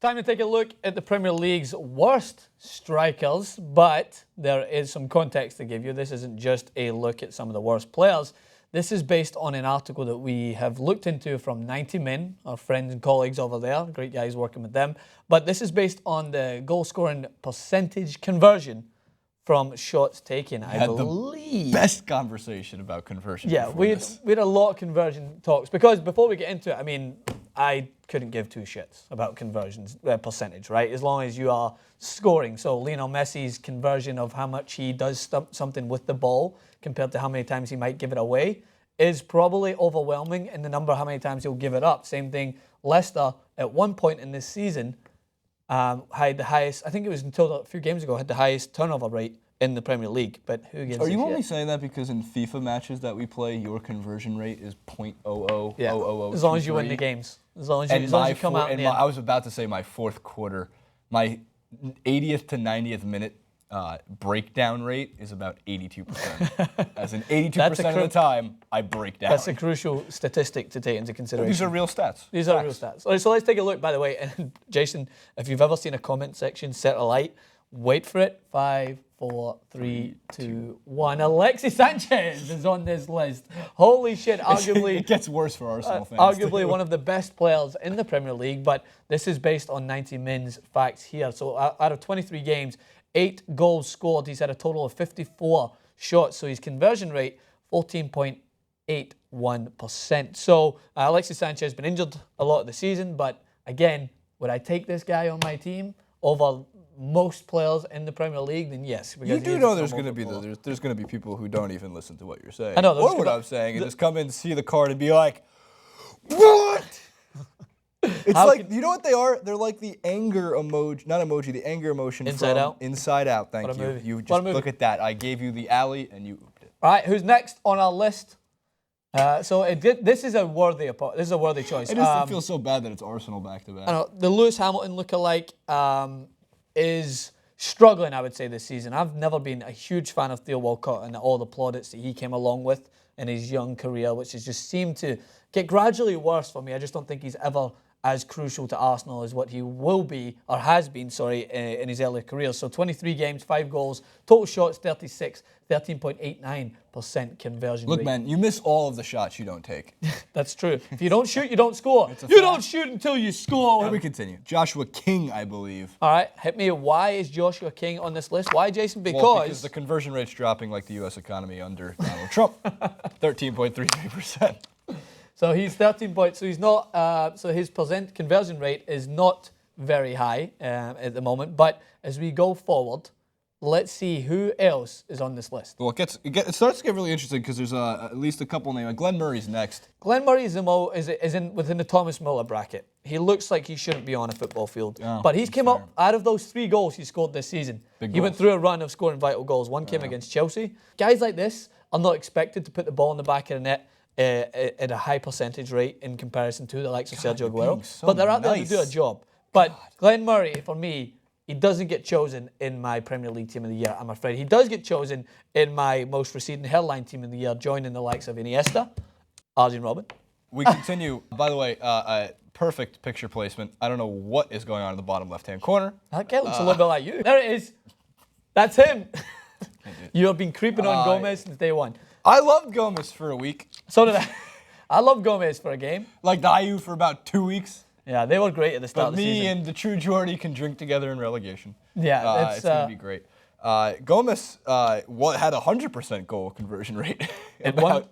Time to take a look at the Premier League's worst strikers, but there is some context to give you. This isn't just a look at some of the worst players. This is based on an article that we have looked into from 90 Min, our friends and colleagues over there. Great guys working with them. But this is based on the goal-scoring percentage conversion from shots taken, I believe. The best conversation about conversion. Yeah, we had a lot of conversion talks. Because before we get into it, I mean, I couldn't give two shits about conversions percentage, right? As long as you are scoring. So Lionel Messi's conversion of how much he does something with the ball compared to how many times he might give it away is probably overwhelming in the number how many times he'll give it up. Same thing, Leicester at one point in this season had the highest, I think it was until a few games ago, had the highest turnover rate in the Premier League. But who gives a shit? Are you only saying that because in FIFA matches that we play, your conversion rate is 0.000000? As long as you win the games. As long as you come out in the end. I was about to say my fourth quarter, my 80th to 90th minute breakdown rate is about 82%. As in 82% of the time, I break down. That's a crucial statistic to take into consideration. These are real stats. These are real stats. All right, so let's take a look, by the way. And Jason, if you've ever seen a comment section set alight, wait for it. 5, 4, 3, 2, 1. Alexis Sanchez is on this list. Holy shit, arguably... It gets worse for Arsenal fans. Arguably one of the best players in the Premier League, but this is based on 90 Min's facts here. So out of 23 games, 8 goals scored. He's had a total of 54 shots. So his conversion rate, 14.81%. So Alexis Sanchez has been injured a lot of the season, but again, would I take this guy on my team over most players in the Premier League? Then yes. You do know there's going to be there's going to be people who don't even listen to what you're saying. I know. Or what I'm saying, and just come in, see the card, and be like, "What?" It's like, you know what they are? They're like the anger emoji, not emoji, the anger emotion Inside Out? Inside Out, thank you. You just look at that. I gave you the alley, and you ooped it. All right, who's next on our list? This is a worthy choice. I just feel so bad that it's Arsenal back-to-back. I know, the Lewis Hamilton lookalike is struggling, I would say, this season. I've never been a huge fan of Theo Walcott and all the plaudits that he came along with in his young career, which has just seemed to get gradually worse for me. I just don't think he's ever as crucial to Arsenal as what he will be, or has been, in his earlier career. So 23 games, 5 goals, total shots 36, 13.89% conversion rate. Look, man, you miss all of the shots you don't take. That's true. If you don't shoot, you don't score. You don't shoot until you score. Let me continue. Joshua King, I believe. All right, hit me. Why is Joshua King on this list? Why, Jason? Because the conversion rate's dropping like the U.S. economy under Donald Trump. 13.33%. So he's 13 points. So he's not. So his conversion rate is not very high at the moment. But as we go forward, let's see who else is on this list. Well, it starts to get really interesting because there's at least a couple names. Glenn Murray's next. Glenn Murray is within the Thomas Muller bracket. He looks like he shouldn't be on a football field. Oh, but he's came up out of those 3 goals he scored this season. He went through a run of scoring vital goals. One came against Chelsea. Guys like this are not expected to put the ball in the back of the net at a high percentage rate in comparison to the likes of Sergio Aguero. But they're out there to do a job. But Glenn Murray, for me, he doesn't get chosen in my Premier League Team of the Year, I'm afraid. He does get chosen in my most receding hairline Team of the Year, joining the likes of Iniesta, Arjen Robben. We continue. By the way, perfect picture placement. I don't know what is going on in the bottom left-hand corner. That guy looks a little bit like you. There it is. That's him. You have been creeping on Gomez since day one. I loved Gomez for a week. So did I. I loved Gomez for a game. Like Ayew for about 2 weeks. Yeah, they were great at the start of the season. Me and the true Jordy can drink together in relegation. Yeah, it's going to be great. Gomez had a 100% goal conversion rate about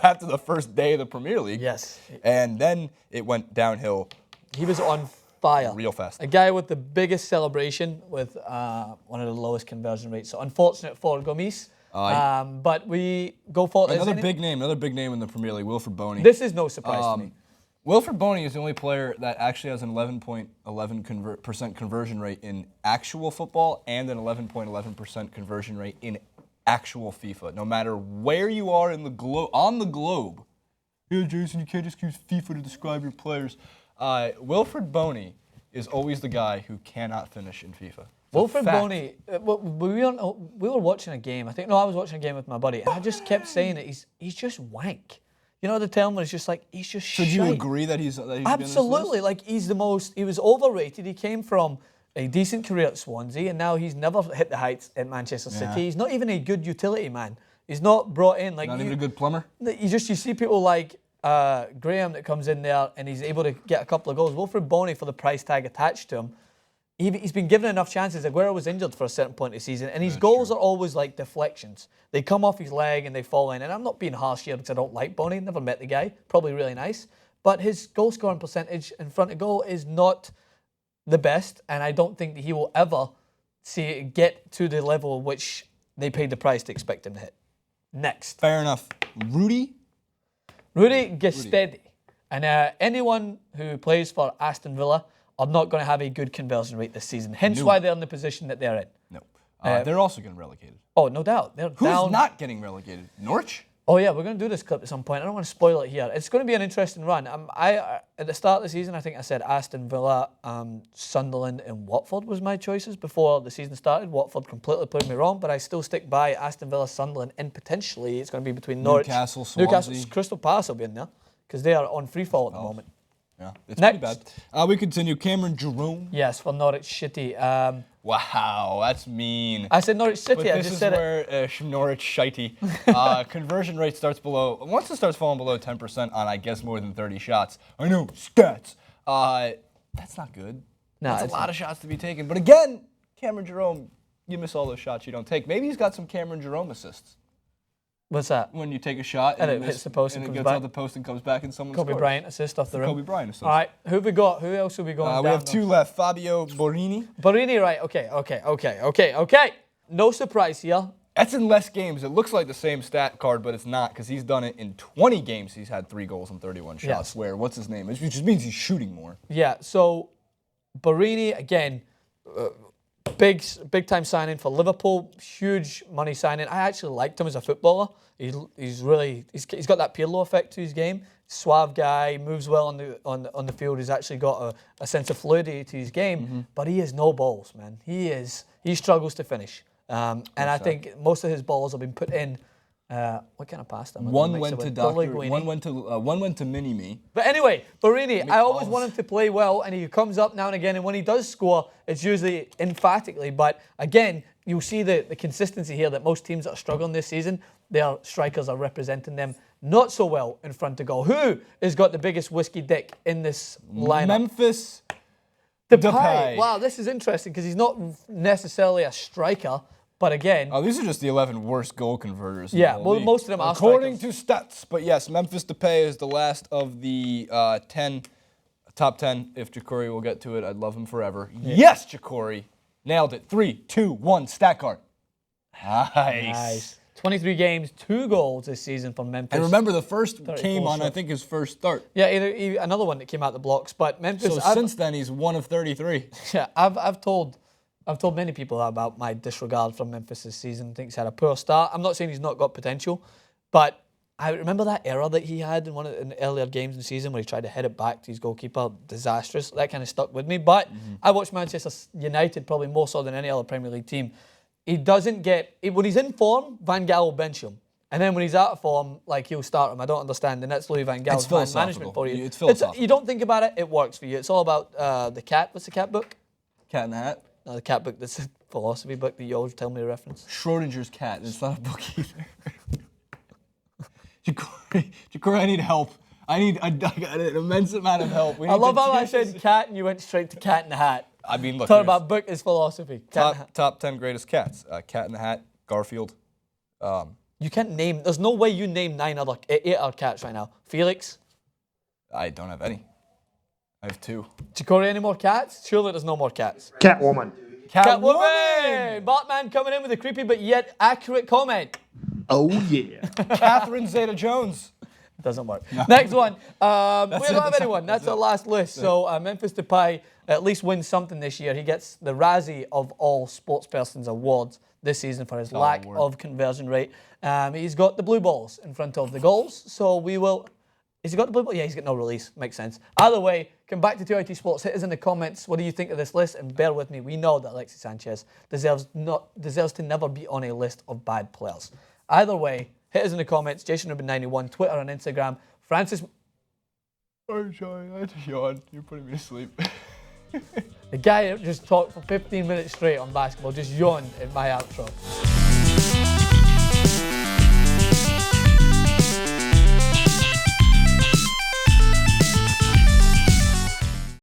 after the first day of the Premier League. Yes. And then it went downhill. He was on fire. Real fast. A guy with the biggest celebration with one of the lowest conversion rates. So unfortunate for Gomez. But we go for another big name in the Premier League, Wilfried Bony. This is no surprise to me. Wilfried Bony is the only player that actually has an 11.11% conversion rate in actual football and an 11.11% conversion rate in actual FIFA. No matter where you are on the globe. Yeah, Jason, you can't just use FIFA to describe your players. Wilfried Bony is always the guy who cannot finish in FIFA. Wilfried Bony, we were watching a game. I was watching a game with my buddy, and I just kept saying that he's just wank. You know the term where it's just like, he's just So do you agree that he should be on this Absolutely. list? Like, he was overrated. He came from a decent career at Swansea, and now he's never hit the heights at Manchester City. He's not even a good utility man. He's not brought in. Like, Not even a good plumber? You see people like Graham that comes in there, and he's able to get a couple of goals. Wilfried Bony, for the price tag attached to him, he's been given enough chances. Aguero was injured for a certain point of the season, and his goals are always like deflections. They come off his leg and they fall in. And I'm not being harsh here because I don't like Bony. Never met the guy. Probably really nice. But his goal scoring percentage in front of goal is not the best, and I don't think that he will ever get to the level which they paid the price to expect him to hit. Next. Fair enough. Rudy Gestede. And anyone who plays for Aston Villa are not going to have a good conversion rate this season. Hence why they're in the position that they're in. No. They're also getting relegated. Oh, no doubt. They're Who's down. not getting relegated? Norwich? Oh, yeah, we're going to do this clip at some point. I don't want to spoil it here. It's going to be an interesting run. At the start of the season, I think I said Aston Villa, Sunderland, and Watford was my choices before the season started. Watford completely proved me wrong, but I still stick by Aston Villa, Sunderland, and potentially it's going to be between Norwich, Newcastle, Swansea. Crystal Palace will be in there because they are on free fall at the moment. Yeah, it's Next. pretty bad. We continue. Cameron Jerome. Yes, for Norwich City. Wow, that's mean. I said Norwich City. But I this just is said it. where Norwich shitey. Conversion rate starts below. Once it starts falling below 10% on, I guess, more than 30 shots. I know, stats. That's not good. No, that's a lot of shots to be taken. But again, Cameron Jerome, you miss all those shots you don't take. Maybe he's got some Cameron Jerome assists. What's that? When you take a shot And it hits the post and it comes gets back. out the post and comes back and someone Kobe scores. Bryant assist off the rim. Kobe Bryant assist. All right, who have we got? Who else have we got? We have two left. Fabio Borini. Borini, right? Okay. No surprise here. That's in less games. It looks like the same stat card, but it's not because he's done it in 20 games. He's had 3 goals and 31 shots. Yes. Where, what's his name? Which just means he's shooting more. Yeah, so Borini, again, big time signing for Liverpool, huge money signing. I actually liked him as a footballer. He's got that Pirlo effect to his game. Suave guy, moves well on the field. He's actually got a sense of fluidity to his game, but he has no balls, man. He struggles to finish, and I think most of his balls have been put in. What kind of pasta? One went to Doctor. One went to Mini Me. But anyway, Borini, I always want him to play well, and he comes up now and again. And when he does score, it's usually emphatically. But again, you'll see the consistency here that most teams that are struggling this season, their strikers are representing them not so well in front of goal. Who has got the biggest whiskey dick in this lineup? Memphis Depay. Wow, this is interesting because he's not necessarily a striker. But again... Oh, these are just the 11 worst goal converters. Yeah, well, most of them are according to stats. But yes, Memphis Depay is the last of the top 10. If Jacori will get to it, I'd love him forever. Yeah. Yes, Jacori. Nailed it. 3, 2, 1, stat card. Nice. 23 games, 2 goals this season for Memphis. And remember, the first came on, I think, his first start. Yeah, another one that came out the blocks. But Memphis... So since then, he's 1 of 33. Yeah, I've told many people about my disregard for Memphis this season. I think he's had a poor start. I'm not saying he's not got potential, but I remember that error that he had in one of the earlier games in the season where he tried to head it back to his goalkeeper. Disastrous. That kind of stuck with me. But I watched Manchester United probably more so than any other Premier League team. He doesn't when he's in form, Van Gaal will bench him. And then when he's out of form, he'll start him. I don't understand. And that's Louis Van Gaal's man management for you. It's philosophical. You don't think about it, it works for you. It's all about the cat. What's the cat book? Cat in the Hat. No, the cat book, that's a philosophy book that you always tell me to reference. Schrodinger's cat. It's not a book either. Jacori, I need help. I need an immense amount of help. I love how I said cat and you went straight to Cat in the Hat. I mean, look. Talk about book is philosophy. Top 10 greatest cats. Cat in the Hat, Garfield. You can't name, there's no way you name 8 other cats right now. Felix? I don't have any. I have 2. Jacori, any more cats? Surely there's no more cats. Catwoman. Catwoman! Batman coming in with a creepy but yet accurate comment. Oh, yeah. Catherine Zeta-Jones. Doesn't work. No. Next one. We don't have anyone. That's our last list. So Memphis Depay at least wins something this year. He gets the Razzie of all sportspersons awards this season for his lack of conversion rate. He's got the blue balls in front of the goals. So we will... Has he got the blue ball? Yeah, he's got no release. Makes sense. Either way, come back to 2IT Sports. Hit us in the comments. What do you think of this list? And bear with me. We know that Alexis Sanchez deserves to never be on a list of bad players. Either way, hit Hit us in the comments. JasonRubin91, Twitter and Instagram. Francis. Oh, sorry, I had to yawn. You're putting me to sleep. The guy that just talked for 15 minutes straight on basketball just yawned in my outro.